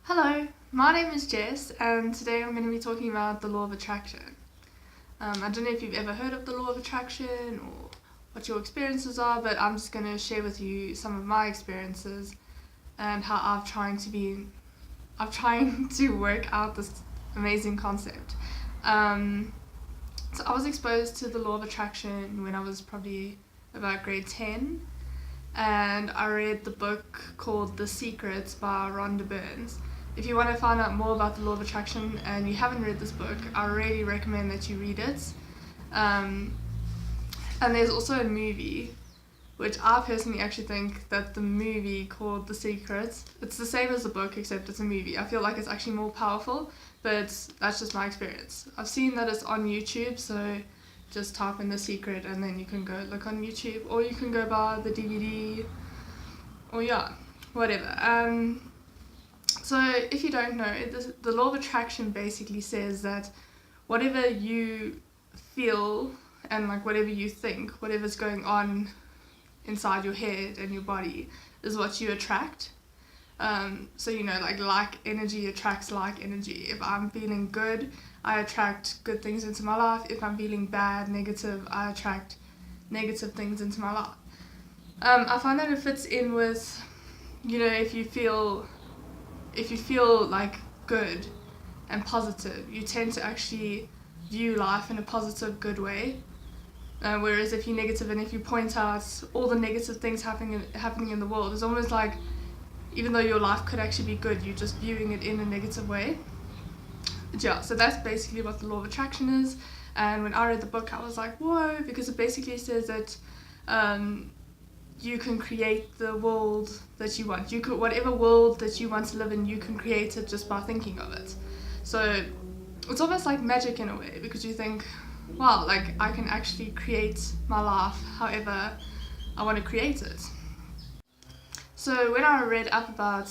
Hello, my name is Jess, and today I'm going to be talking about the law of attraction. I don't know if you've ever heard of the law of attraction or what your experiences are, but I'm just going to share with you some of my experiences and how I'm trying to work out this amazing concept. So I was exposed to the law of attraction when I was probably about grade 10, and I read the book called The Secret by Rhonda Burns. If you want to find out more about the law of attraction and you haven't read this book, I really recommend that you read it. And there's also a movie, which I personally actually think that the movie called The Secret, it's the same as the book except it's a movie. I feel like it's actually more powerful, but that's just my experience. I've seen that it's on YouTube, so just type in The Secret and then you can go look on YouTube, or you can go buy the DVD, or whatever. So if you don't know, the law of attraction basically says that whatever you feel and whatever you think, whatever's going on inside your head and your body is what you attract. So like energy attracts like energy. If I'm feeling good, I attract good things into my life. If I'm feeling bad, negative, I attract negative things into my life. I find that it fits in with, if you feel like good and positive, you tend to actually view life in a positive, good way. Whereas if you're negative and if you point out all the negative things happening in the world, it's almost like even though your life could actually be good, you're just viewing it in a negative way. Yeah, so that's basically what the law of attraction is. And when I read the book, I was like, whoa, because it basically says that you can create the world that you want. Whatever world that you want to live in, you can create it just by thinking of it. So it's almost like magic in a way, because you think, wow, I can actually create my life however I want to create it. So when I read up about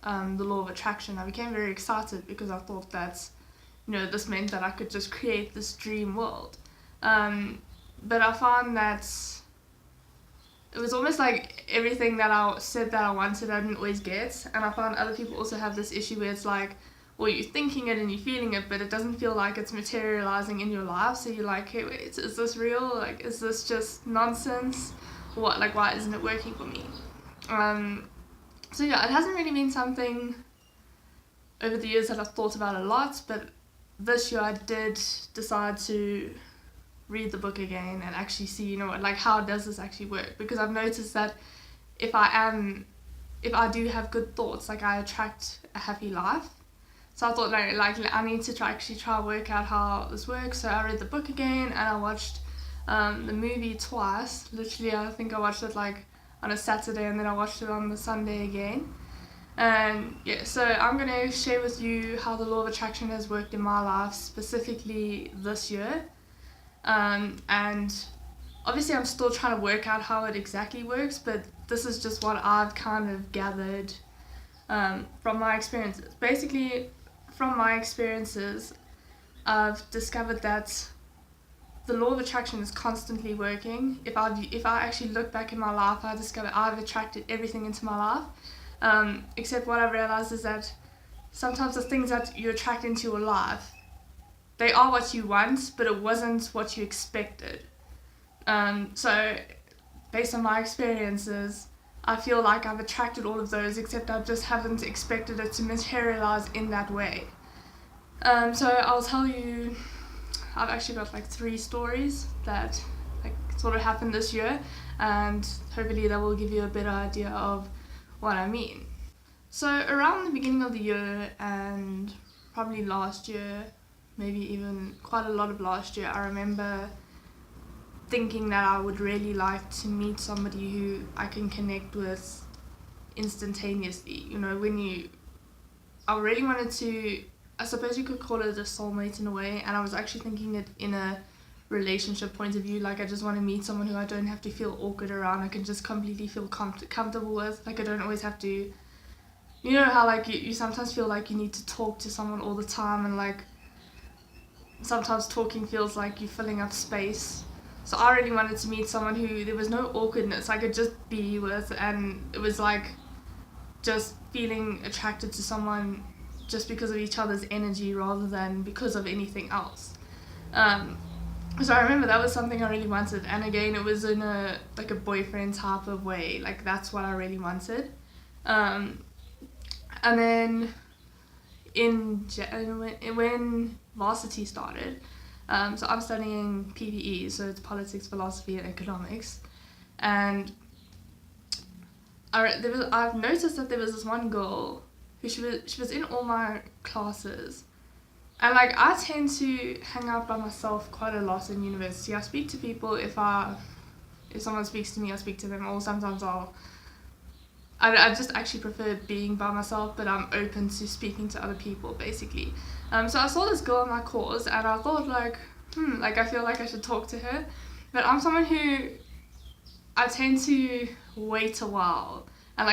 the law of attraction, I became very excited because I thought that, this meant that I could just create this dream world. But I found that it was almost like everything that I said that I wanted, I didn't always get. And I found other people also have this issue where it's like, well, you're thinking it and you're feeling it, but it doesn't feel like it's materializing in your life. So you're like, hey, wait, is this real? Is this just nonsense? What? Why isn't it working for me? So yeah, it hasn't really been something over the years that I've thought about a lot, but this year I did decide to read the book again and actually see, how does this actually work? Because I've noticed that if I do have good thoughts, I attract a happy life. So I thought I need to try work out how this works. So I read the book again and I watched the movie twice. Literally, I think I watched it on a Saturday and then I watched it on the Sunday again. And yeah, so I'm going to share with you how the law of attraction has worked in my life, specifically this year. And obviously I'm still trying to work out how it exactly works, but this is just what I've kind of gathered from my experiences. Basically, from my experiences, I've discovered that the law of attraction is constantly working. If I actually look back in my life, I discover I've attracted everything into my life. Except what I've realized is that sometimes the things that you attract into your life, they are what you want, but it wasn't what you expected. So based on my experiences, I feel like I've attracted all of those, except I just haven't expected it to materialize in that way. So I'll tell you, I've actually got 3 stories that sort of happened this year, and hopefully that will give you a better idea of what I mean. So around the beginning of the year and probably last year, maybe even quite a lot of last year, I remember thinking that I would really like to meet somebody who I can connect with instantaneously. I really wanted to, I suppose you could call it a soulmate in a way, and I was actually thinking it in a relationship point of view. I just want to meet someone who I don't have to feel awkward around. I can just completely feel comfortable with. I don't always have to, how you sometimes feel like you need to talk to someone all the time, and sometimes talking feels like you're filling up space. So I really wanted to meet someone who there was no awkwardness I could just be with, and it was just feeling attracted to someone just because of each other's energy rather than because of anything else. So I remember that was something I really wanted, and again it was in a boyfriend type of way, like that's what I really wanted. And then when varsity started, so I'm studying PPE, so it's politics, philosophy and economics, and I've noticed that there was this one girl who she was in all my classes. And like I tend to hang out by myself quite a lot in university. I speak to people if someone speaks to me, I speak to them, or sometimes I just actually prefer being by myself, but I'm open to speaking to other people basically. So I saw this girl in my course and I thought like I feel like I should talk to her, but I'm someone who I tend to wait a while and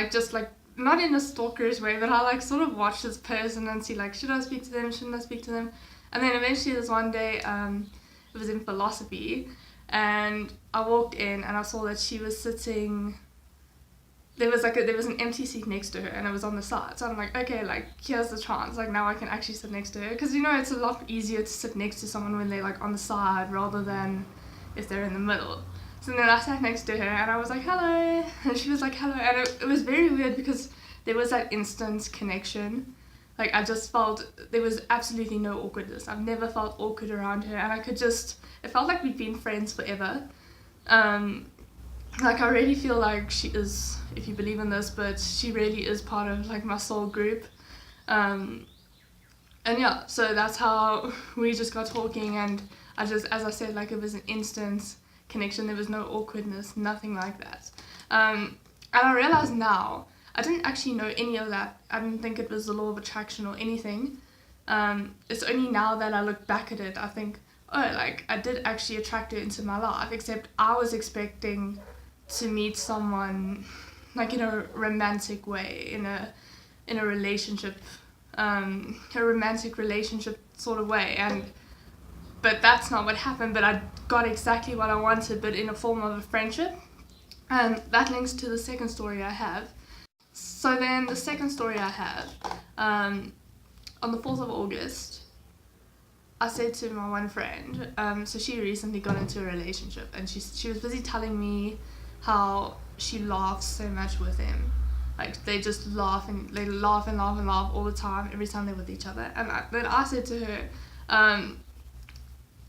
not in a stalkerish way, but I sort of watch this person and see should I speak to them, shouldn't I speak to them? And then eventually this one day, it was in philosophy, and I walked in and I saw that she was sitting, there was an empty seat next to her and it was on the side. So I'm like, okay, here's the chance, now I can actually sit next to her, because it's a lot easier to sit next to someone when they're on the side rather than if they're in the middle. So then I sat next to her and I was like, hello, and she was like, hello, and it was very weird because there was that instant connection. I just felt there was absolutely no awkwardness. I've never felt awkward around her, and it felt like we'd been friends forever. I really feel like she is, if you believe in this, but she really is part of my soul group. And yeah, so that's how we just got talking, and as I said, it was an instant connection. There was no awkwardness, nothing like that. And I realize now I didn't actually know any of that. I didn't think it was the law of attraction or anything. It's only now that I look back at it, I think, I did actually attract her into my life, except I was expecting to meet someone in a romantic way, in a relationship, a romantic relationship sort of way, but that's not what happened. But I got exactly what I wanted, but in a form of a friendship. And that links to the second story I have. So then the second story I have, on the 4th of August, I said to my one friend, so she recently got into a relationship, and she was busy telling me how she laughs so much with him. They just laugh and laugh all the time, every time they're with each other. And then I said to her,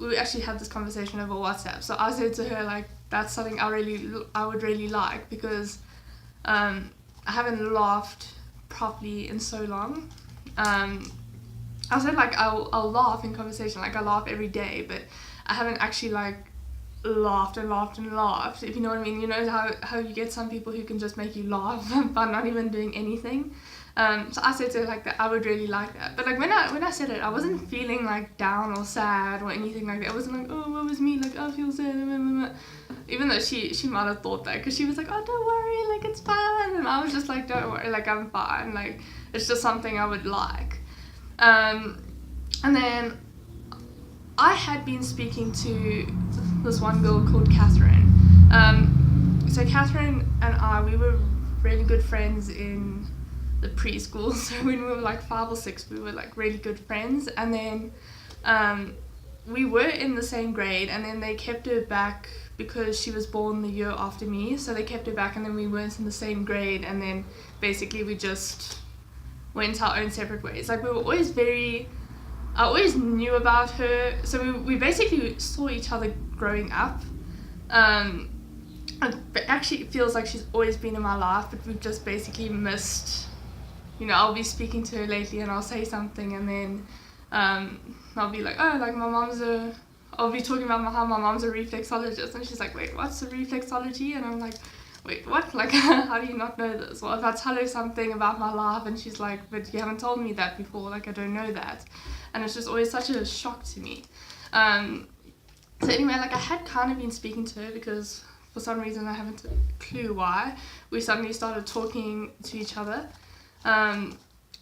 we actually had this conversation over WhatsApp. So I said to her, that's something I would really like, because I haven't laughed properly in so long. I said I'll laugh in conversation, I laugh every day, but I haven't actually laughed, if you know what I mean. You know how you get some people who can just make you laugh by not even doing anything. So I said to her that I would really like that. But when I said it, I wasn't feeling down or sad or anything like that. I wasn't oh, what was me, I feel sad, even though she might have thought that, because she was oh, don't worry, it's fine, and I was just don't worry, I'm fine, it's just something I would like. And then I had been speaking to this one girl called Catherine. So Catherine and we were really good friends in the preschool. So when we were 5 or 6, we were really good friends. And then we were in the same grade, and then they kept her back because she was born the year after me. So they kept her back, and then we weren't in the same grade, and then basically we just went our own separate ways. We were always I always knew about her, so we basically saw each other growing up. But actually it feels like she's always been in my life, but we've just basically missed, I'll be speaking to her lately and I'll say something, and then I'll be I'll be talking about how my mom's a reflexologist, and she's wait, what's a reflexology? And I'm wait, what? How do you not know this? Well, if I tell her something about my life and she's but you haven't told me that before, I don't know that. And it's just always such a shock to me. So anyway, I had kind of been speaking to her because for some reason I haven't a clue why, we suddenly started talking to each other. And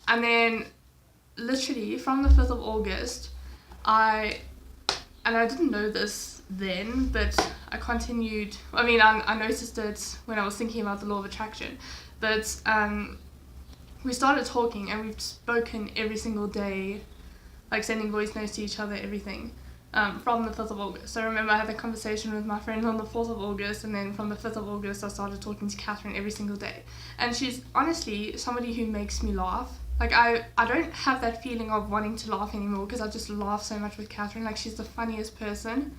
then literally from the 5th of August, I didn't know this then, but I continued, I noticed it when I was thinking about the law of attraction, but we started talking, and we've spoken every single day, like sending voice notes to each other, everything, from the 5th of August. So I remember I had a conversation with my friend on the 4th of August, and then from the 5th of August I started talking to Catherine every single day. And she's honestly somebody who makes me laugh. Like I don't have that feeling of wanting to laugh anymore, because I just laugh so much with Catherine. Like, she's the funniest person.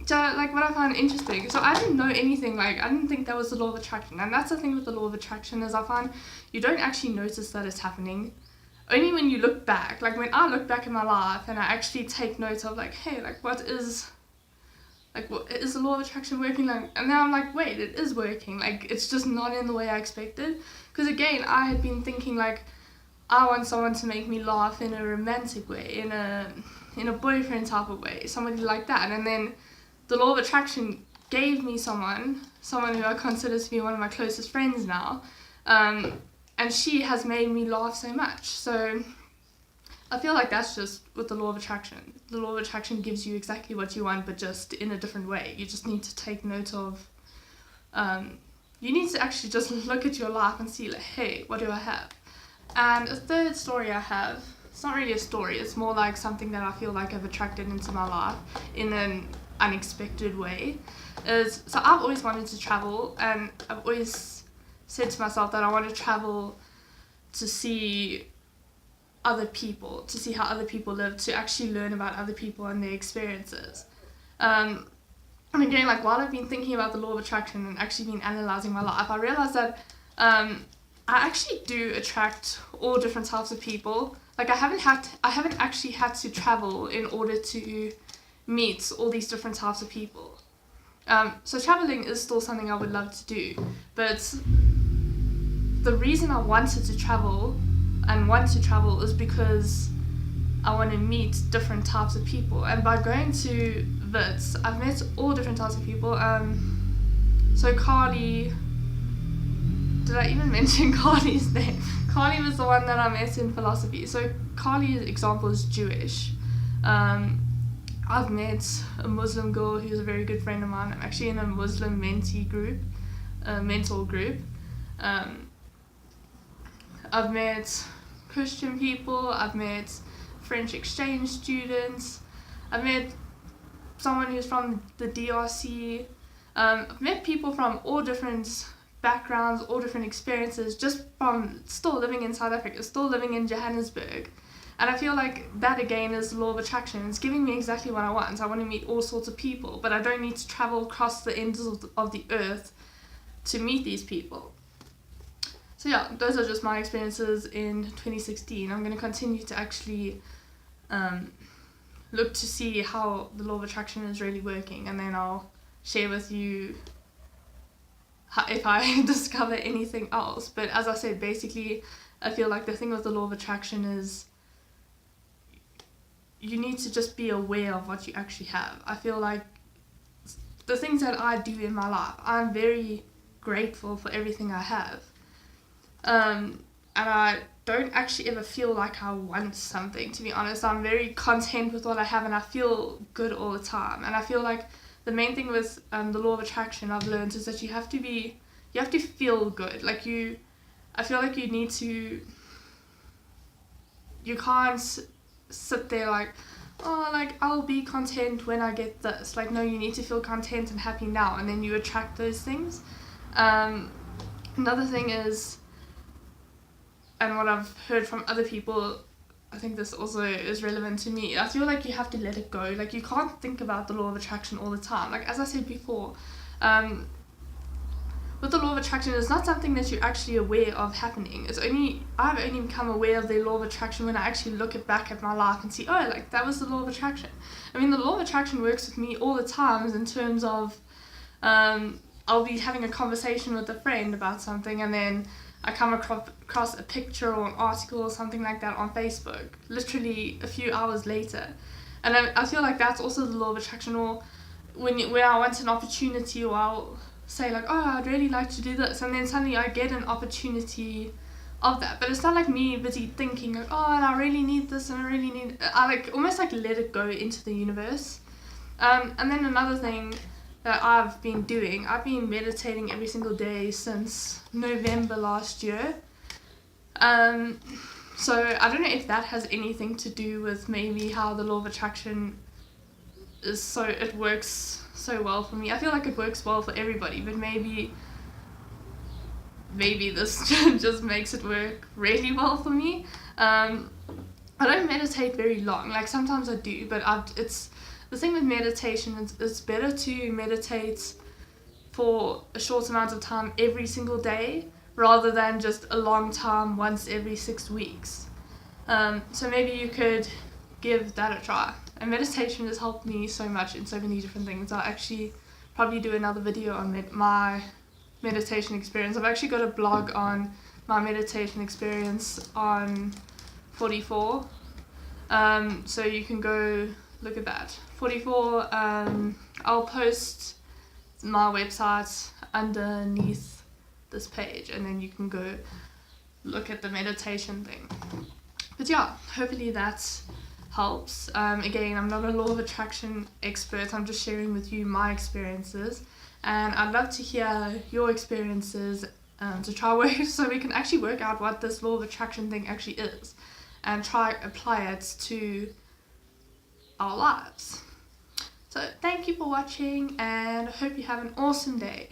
So, like, what I found interesting, so I didn't know anything, like, I didn't think that was the law of attraction. And that's the thing with the law of attraction, is I find you don't actually notice that it's happening. Only when you look back, like, when I look back in my life and I actually take note of, like, hey, like, what is the law of attraction working? Like, and then I'm like, wait, it is working. Like, it's just not in the way I expected. Because, again, I had been thinking, like, I want someone to make me laugh in a romantic way, in a boyfriend type of way, somebody like that. And then the law of attraction gave me someone who I consider to be one of my closest friends now, and she has made me laugh so much. So I feel like that's just with the law of attraction. The law of attraction gives you exactly what you want, but just in a different way. You just need to take note of, you need to actually just look at your life and see, like, hey, what do I have? And a third story I have, it's not really a story, it's more like something that I feel like I've attracted into my life in an unexpected way, is, so I've always wanted to travel, and I've always said to myself that I want to travel to see other people, to see how other people live, to actually learn about other people and their experiences. And again, like, while I've been thinking about the law of attraction and actually been analysing my life, I realised that I actually do attract all different types of people. Like, I haven't actually had to travel in order to meet all these different types of people. So traveling is still something I would love to do, but the reason I wanted to travel and want to travel is because I want to meet different types of people. And by going to Wits, I've met all different types of people. So Carly, did I even mention Carly's name? Carly was the one that I met in philosophy. So Carly's example is Jewish. I've met a Muslim girl who's a very good friend of mine. I'm actually in a Muslim mentor group. I've met Christian people, I've met French exchange students, I've met someone who's from the DRC. I've met people from all different backgrounds, all different experiences, just from still living in South Africa, still living in Johannesburg. And I feel like that, again, is the law of attraction. It's giving me exactly what I want. I want to meet all sorts of people, but I don't need to travel across the ends of the earth to meet these people. So yeah, those are just my experiences in 2016. I'm going to continue to actually look to see how the law of attraction is really working, and then I'll share with you if I discover anything else. But as I said, basically, I feel like the thing with the law of attraction is you need to just be aware of what you actually have. I feel like the things that I do in my life, I'm very grateful for everything I have. And I don't actually ever feel like I want something, to be honest. I'm very content with what I have, and I feel good all the time. And I feel like the main thing with the law of attraction I've learned is that you have to feel good. Like, I feel like you can't sit there like, oh, like, I'll be content when I get this. Like, no, you need to feel content and happy now, and then you attract those things. Another thing is, and what I've heard from other people, I think this also is relevant to me, I feel like you have to let it go. Like, you can't think about the law of attraction all the time. Like, as I said before, with the law of attraction, it's not something that you're actually aware of happening. I've only become aware of the law of attraction when I actually look back at my life and see, oh, like, that was the law of attraction. I mean, the law of attraction works with me all the time in terms of, I'll be having a conversation with a friend about something, and then I come across a picture or an article or something like that on Facebook, literally a few hours later. And I feel like that's also the law of attraction. Or when I want an opportunity, or I'll say like, oh, I'd really like to do this, and then suddenly I get an opportunity of that. But it's not like me busy thinking like, oh, and I really need this, and I really need, I like almost like let it go into the universe. And then another thing that I've been meditating every single day since November last year. So I don't know if that has anything to do with maybe how the law of attraction it works so well for me. I feel like it works well for everybody, but maybe this just makes it work really well for me. I don't meditate very long. Like sometimes I do, but it's the thing with meditation. It's better to meditate for a short amount of time every single day rather than just a long time once every 6 weeks. So maybe you could give that a try. And meditation has helped me so much in so many different things. I'll actually probably do another video on my meditation experience. I've actually got a blog on my meditation experience on 44. So you can go look at that. 44, I'll post my website underneath this page, and then you can go look at the meditation thing. But yeah, hopefully that helps. Again, I'm not a law of attraction expert. I'm just sharing with you my experiences, and I'd love to hear your experiences to try work so we can actually work out what this law of attraction thing actually is and try apply it to our lives. So thank you for watching, and I hope you have an awesome day.